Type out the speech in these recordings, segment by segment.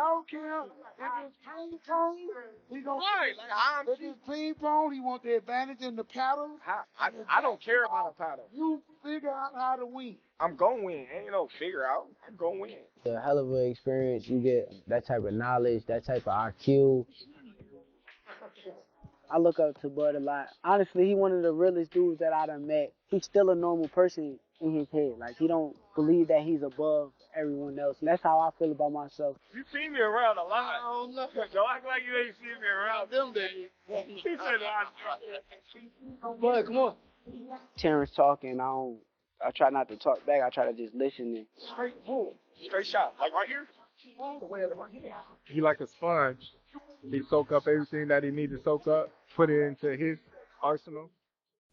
don't care if it's clean prone, he gonna if it's clean prone, he want the advantage in the paddle. I don't care about the paddle. You figure out how to win. I'm going to win. Ain't no figure out. I'm going to win. A hell of an experience. You get that type of knowledge, that type of IQ. I look up to Bud a lot. Honestly, he one of the realest dudes that I done met. He's still a normal person in his head. Like, he don't believe that he's above everyone else. And that's how I feel about myself. You see me around a lot. I don't know. Don't act like you ain't seen me around them days. He said, Bud, come on. Terence talking, I try not to talk back. I try to just listen. And straight pull. Straight shot. Like right here. He like a sponge. He soak up everything that he needs to soak up, put it into his arsenal.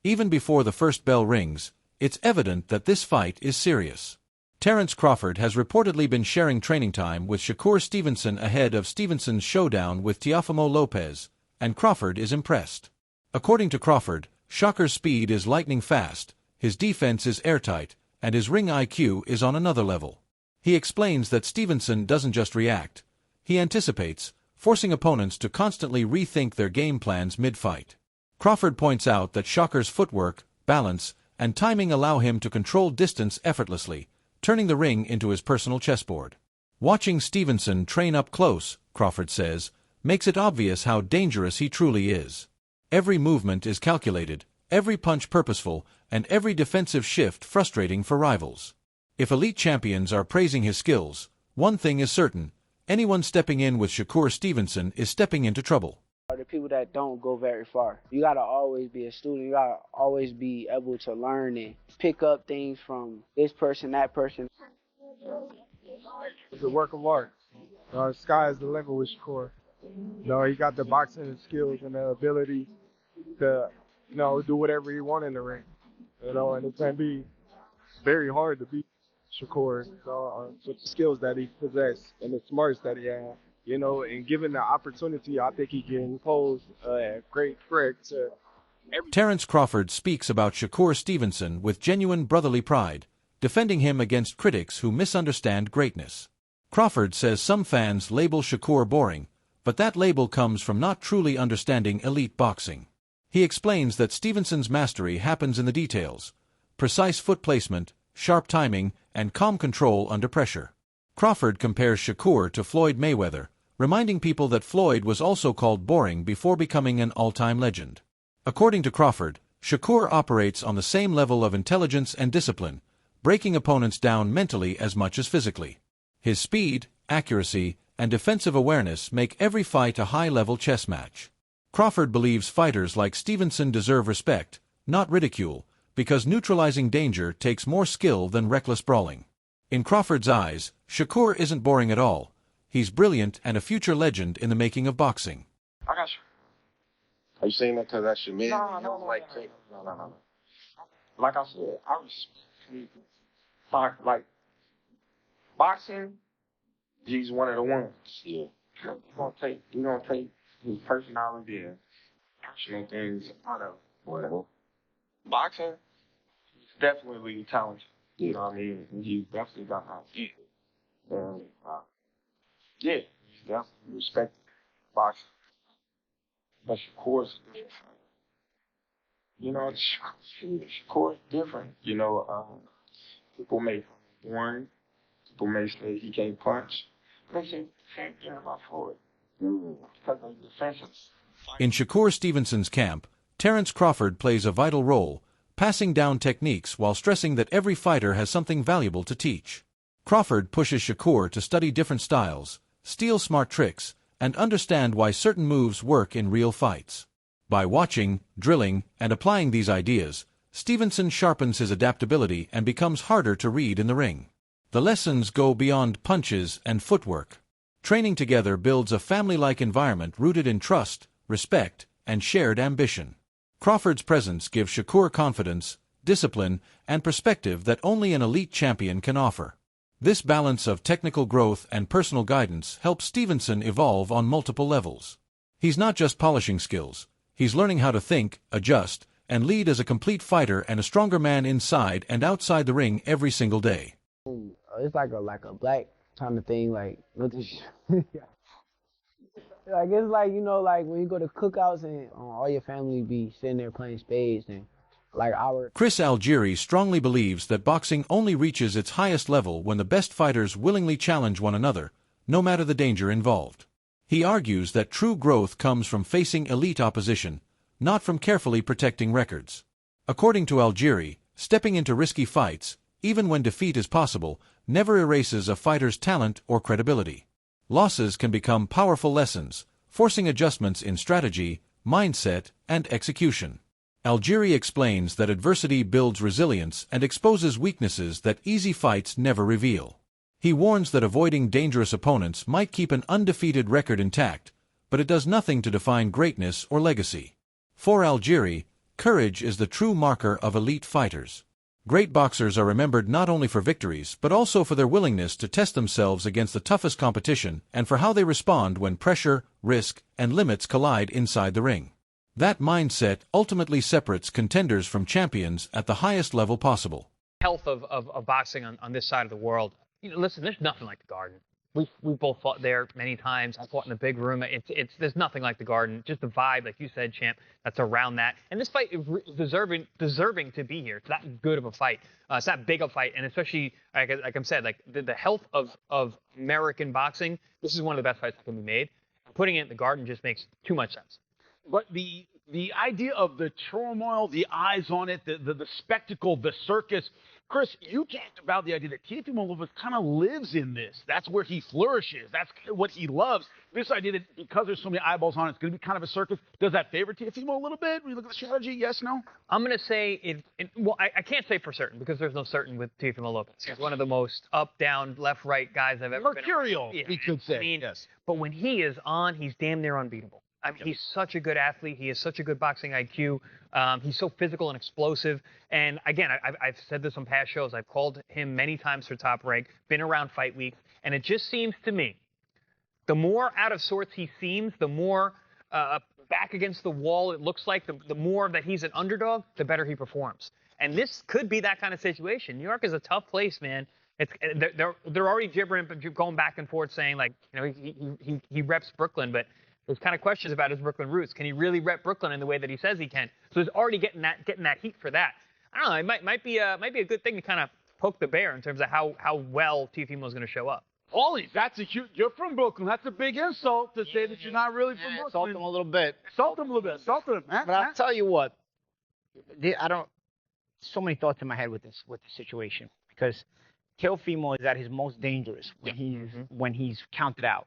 Even before the first bell rings, it's evident that this fight is serious. Terence Crawford has reportedly been sharing training time with Shakur Stevenson ahead of Stevenson's showdown with Teofimo Lopez, and Crawford is impressed. According to Crawford, Shakur's speed is lightning fast, his defense is airtight, and his ring IQ is on another level. He explains that Stevenson doesn't just react, he anticipates, forcing opponents to constantly rethink their game plans mid-fight. Crawford points out that Shakur's footwork, balance, and timing allow him to control distance effortlessly, turning the ring into his personal chessboard. Watching Stevenson train up close, Crawford says, makes it obvious how dangerous he truly is. Every movement is calculated, every punch purposeful, and every defensive shift frustrating for rivals. If elite champions are praising his skills, one thing is certain: anyone stepping in with Shakur Stevenson is stepping into trouble. The people that don't go very far. You gotta always be a student. You gotta always be able to learn and pick up things from this person, that person. It's a work of art. Sky is the limit with Shakur. He got the boxing skills and the ability to, do whatever he wants in the ring. And it can be very hard to beat Shakur with the skills that he possesses and the smarts that he has. And given the opportunity, I think he can pose a great threat to every. Terence Crawford speaks about Shakur Stevenson with genuine brotherly pride, defending him against critics who misunderstand greatness. Crawford says some fans label Shakur boring, but that label comes from not truly understanding elite boxing. He explains that Stevenson's mastery happens in the details: precise foot placement, sharp timing, and calm control under pressure. Crawford compares Shakur to Floyd Mayweather, reminding people that Floyd was also called boring before becoming an all-time legend. According to Crawford, Shakur operates on the same level of intelligence and discipline, breaking opponents down mentally as much as physically. His speed, accuracy, and defensive awareness make every fight a high-level chess match. Crawford believes fighters like Stevenson deserve respect, not ridicule, because neutralizing danger takes more skill than reckless brawling. In Crawford's eyes, Shakur isn't boring at all. He's brilliant and a future legend in the making of boxing. I got you. Are you saying that because that's your man? No. Like I said, I respect like boxing. He's one of the ones. Yeah. We're gonna take his personality and passionate things out of whatever. Boxing, he's definitely talented. You know what I mean? He's definitely got how to get. And yeah, he's definitely respected boxing. But Shakur's different. Shakur's different. People may warn. People may say he can't punch. They say same thing about Floyd. Because of the defenses. In Shakur Stevenson's camp, Terence Crawford plays a vital role, passing down techniques while stressing that every fighter has something valuable to teach. Crawford pushes Shakur to study different styles, steal smart tricks, and understand why certain moves work in real fights. By watching, drilling, and applying these ideas, Stevenson sharpens his adaptability and becomes harder to read in the ring. The lessons go beyond punches and footwork. Training together builds a family-like environment rooted in trust, respect, and shared ambition. Crawford's presence gives Shakur confidence, discipline, and perspective that only an elite champion can offer. This balance of technical growth and personal guidance helps Stevenson evolve on multiple levels. He's not just polishing skills, he's learning how to think, adjust, and lead as a complete fighter and a stronger man inside and outside the ring every single day. It's like a black kind of thing, like what this like it's like, you know, like when you go to cookouts and all your family be sitting there playing spades and like our Chris Algieri strongly believes that boxing only reaches its highest level when the best fighters willingly challenge one another, no matter the danger involved. He argues that true growth comes from facing elite opposition, not from carefully protecting records. According to Algieri, stepping into risky fights, even when defeat is possible, never erases a fighter's talent or credibility. Losses can become powerful lessons, forcing adjustments in strategy, mindset, and execution. Algieri explains that adversity builds resilience and exposes weaknesses that easy fights never reveal. He warns that avoiding dangerous opponents might keep an undefeated record intact, but it does nothing to define greatness or legacy. For Algieri, courage is the true marker of elite fighters. Great boxers are remembered not only for victories but also for their willingness to test themselves against the toughest competition and for how they respond when pressure, risk, and limits collide inside the ring. That mindset ultimately separates contenders from champions at the highest level possible. Health of boxing on this side of the world. You know, listen, there's nothing like the Garden. We've both fought there many times. I fought in a big room. There's nothing like the Garden. Just the vibe, like you said, champ, that's around that. And this fight is deserving to be here. It's that good of a fight. It's that big a fight, and especially like I said, like the health of American boxing. This is one of the best fights that can be made. Putting it in the Garden just makes too much sense. But the idea of the turmoil, the eyes on it, the spectacle, the circus. Chris, you talked about the idea that Teofimo Lopez kind of lives in this. That's where he flourishes. That's what he loves. This idea that because there's so many eyeballs on it, it's going to be kind of a circus. Does that favor Teofimo a little bit when you look at the strategy? Yes, no? I'm going to say well, I can't say for certain because there's no certain with Teofimo Lopez. He's one of the most up, down, left, right guys I've ever been around. Mercurial, we could say. I mean, yes. But when he is on, he's damn near unbeatable. I mean, he's such a good athlete. He has such a good boxing IQ. He's so physical and explosive. And again, I've said this on past shows. I've called him many times for Top Rank, been around fight weeks. And it just seems to me, the more out of sorts he seems, the more back against the wall it looks like, the more that he's an underdog, the better he performs. And this could be that kind of situation. New York is a tough place, man. They're already gibbering, going back and forth saying, like, you know, he reps Brooklyn, but there's kind of questions about his Brooklyn roots. Can he really rep Brooklyn in the way that he says he can? So he's already getting that heat for that. I don't know. It might be a good thing to kind of poke the bear in terms of how well Teofimo is going to show up. Paulie, that's a huge. You're from Brooklyn. That's a big insult to say that you're not really from Brooklyn. Insult him a little bit. Insult him a little bit. Insult him. But I'll tell you what. So many thoughts in my head with the situation because Teofimo is at his most dangerous when he's counted out.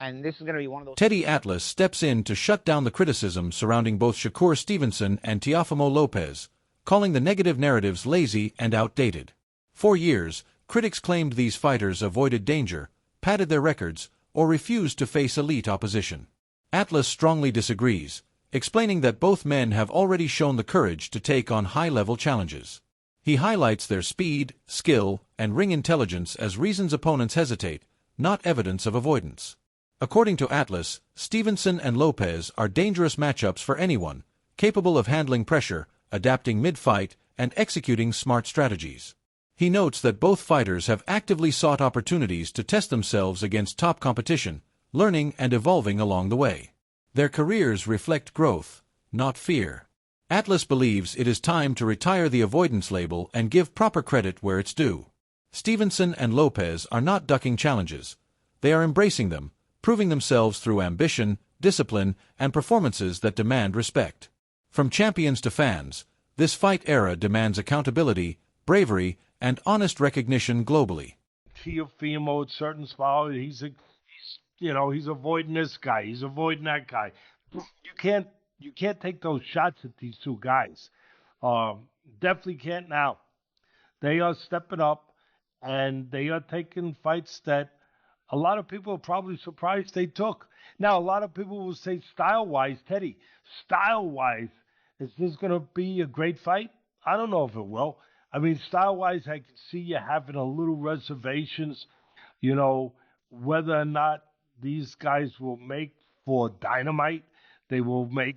And this is going to be one of those. Teddy Atlas steps in to shut down the criticism surrounding both Shakur Stevenson and Teofimo Lopez, calling the negative narratives lazy and outdated. For years, critics claimed these fighters avoided danger, padded their records, or refused to face elite opposition. Atlas strongly disagrees, explaining that both men have already shown the courage to take on high-level challenges. He highlights their speed, skill, and ring intelligence as reasons opponents hesitate, not evidence of avoidance. According to Atlas, Stevenson and Lopez are dangerous matchups for anyone, capable of handling pressure, adapting mid-fight, and executing smart strategies. He notes that both fighters have actively sought opportunities to test themselves against top competition, learning and evolving along the way. Their careers reflect growth, not fear. Atlas believes it is time to retire the avoidance label and give proper credit where it's due. Stevenson and Lopez are not ducking challenges. They are embracing them, proving themselves through ambition, discipline, and performances that demand respect. From champions to fans, this fight era demands accountability, bravery, and honest recognition globally. Teofimo at certain spots, he's avoiding this guy, he's avoiding that guy. You can't take those shots at these two guys. Definitely can't now. They are stepping up, and they are taking fights that a lot of people are probably surprised they took. Now, a lot of people will say style-wise, Teddy, style-wise, is this going to be a great fight? I don't know if it will. I mean, style-wise, I can see you having a little reservations, whether or not these guys will make for dynamite. They will make,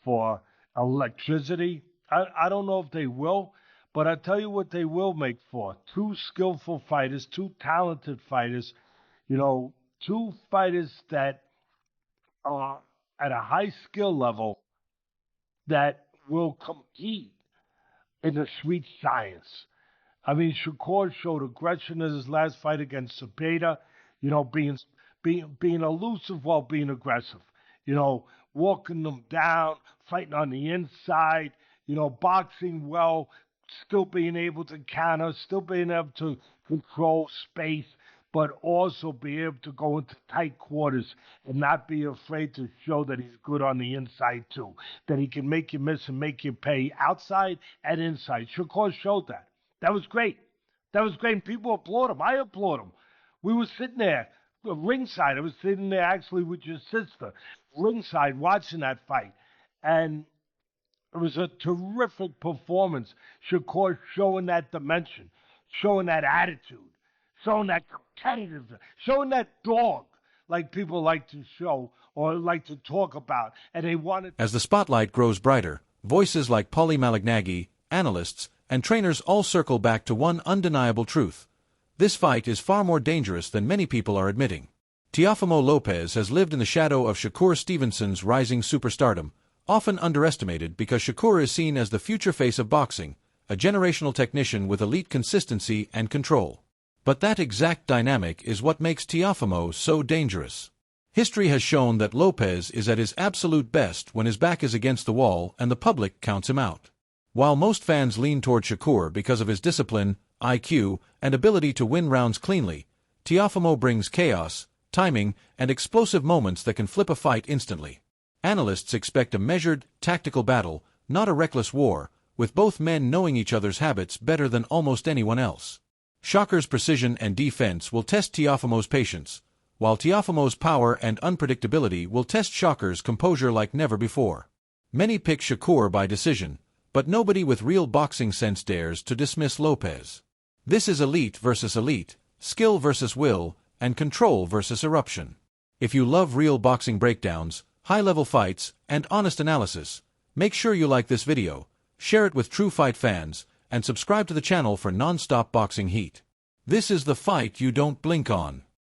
for electricity. I don't know if they will, but I tell you what they will make for. Two skillful fighters, two talented fighters, two fighters that are at a high skill level that will compete in the street science. I mean, Shakur showed aggression in his last fight against Zepeda, being elusive while being aggressive, walking them down, fighting on the inside, boxing well, still being able to counter, still being able to control space, but also be able to go into tight quarters and not be afraid to show that he's good on the inside too, that he can make you miss and make you pay outside and inside. Shakur showed that. That was great. That was great. And people applaud him. I applaud him. We were sitting there ringside. I was sitting there actually with your sister, ringside, watching that fight. And it was a terrific performance. Shakur showing that dimension, showing that attitude, showing that competitiveness, showing that dog like people like to show or like to talk about. And they wanted. As the spotlight grows brighter, voices like Paulie Malignaggi, analysts, and trainers all circle back to one undeniable truth. This fight is far more dangerous than many people are admitting. Teofimo Lopez has lived in the shadow of Shakur Stevenson's rising superstardom, often underestimated because Shakur is seen as the future face of boxing, a generational technician with elite consistency and control. But that exact dynamic is what makes Teofimo so dangerous. History has shown that Lopez is at his absolute best when his back is against the wall and the public counts him out. While most fans lean toward Shakur because of his discipline, IQ, and ability to win rounds cleanly, Teofimo brings chaos, timing, and explosive moments that can flip a fight instantly. Analysts expect a measured, tactical battle, not a reckless war, with both men knowing each other's habits better than almost anyone else. Shakur's precision and defense will test Teofimo's patience, while Teofimo's power and unpredictability will test Shakur's composure like never before. Many pick Shakur by decision, but nobody with real boxing sense dares to dismiss Lopez. This is elite versus elite, skill versus will, and control versus eruption. If you love real boxing breakdowns, high-level fights, and honest analysis, make sure you like this video, share it with true fight fans, and subscribe to the channel for non-stop boxing heat. This is the fight you don't blink on.